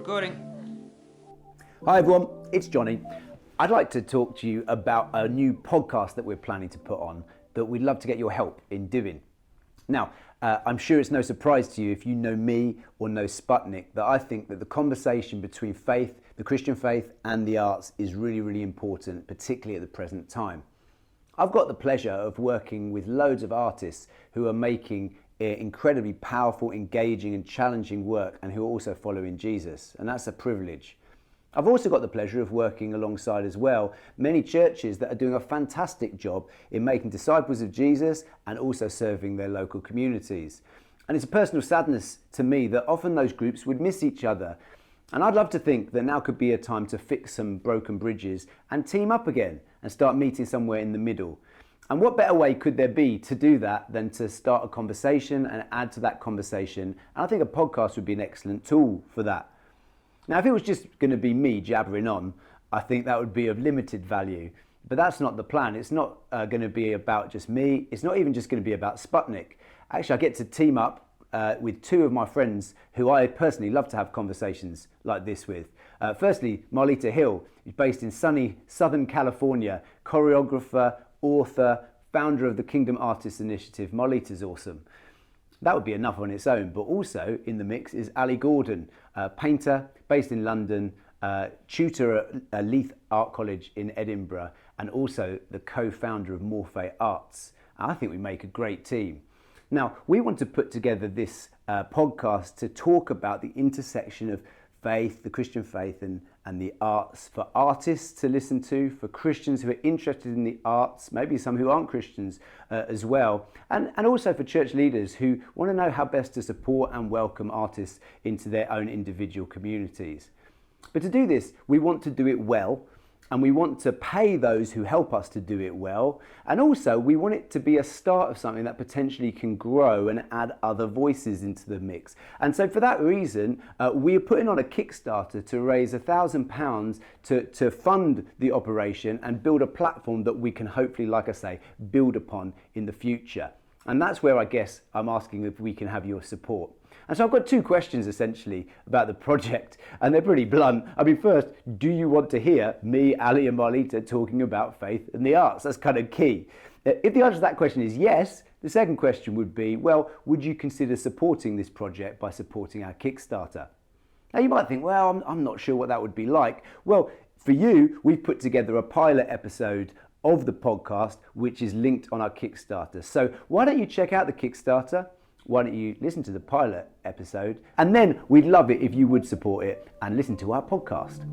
Recording. Hi everyone, it's Johnny. I'd like to talk to you about a new podcast that we're planning to put on that we'd love to get your help in doing. Now, I'm sure it's no surprise to you if you know me or know Sputnik that I think that the conversation between faith, the Christian faith and the arts is really, really important, particularly at the present time. I've got the pleasure of working with loads of artists who are making incredibly powerful, engaging and challenging work and who are also following Jesus, and that's a privilege. I've also got the pleasure of working alongside as well many churches that are doing a fantastic job in making disciples of Jesus and also serving their local communities. And it's a personal sadness to me that often those groups would miss each other. And I'd love to think that now could be a time to fix some broken bridges and team up again and start meeting somewhere in the middle. And what better way could there be to do that than to start a conversation and add to that conversation? And I think a podcast would be an excellent tool for that. Now, if it was just going to be me jabbering on, I think that would be of limited value. But that's not the plan. It's not going to be about just me. It's not even just going to be about Sputnik. Actually, I get to team up with two of my friends who I personally love to have conversations like this with. Firstly, Marlita Hill, who's based in sunny Southern California, choreographer, author, founder of the Kingdom Artists Initiative. Marlita's awesome. That would be enough on its own, but also in the mix is Ali Gordon, a painter based in London, tutor at Leith Art College in Edinburgh, and also the co-founder of Morphe Arts. I think we make a great team. Now, we want to put together this podcast to talk about the intersection of faith, the Christian faith, and the arts, for artists to listen to, for Christians who are interested in the arts, maybe some who aren't Christians as well, and also for church leaders who want to know how best to support and welcome artists into their own individual communities. But to do this, we want to do it well, and we want to pay those who help us to do it well, and also we want it to be a start of something that potentially can grow and add other voices into the mix. And so for that reason, we are putting on a Kickstarter to raise £1,000 to fund the operation and build a platform that we can hopefully, like I say, build upon in the future. And that's where I guess I'm asking if we can have your support. And so I've got two questions essentially about the project, and they're pretty blunt. I mean, first, do you want to hear me, Ali and Marlita talking about faith and the arts? That's kind of key. If the answer to that question is yes, the second question would be, well, would you consider supporting this project by supporting our Kickstarter? Now you might think, well, I'm not sure what that would be like. Well, for you, we've put together a pilot episode of the podcast, which is linked on our Kickstarter. So why don't you check out the Kickstarter? Why don't you listen to the pilot episode? And then we'd love it if you would support it and listen to our podcast.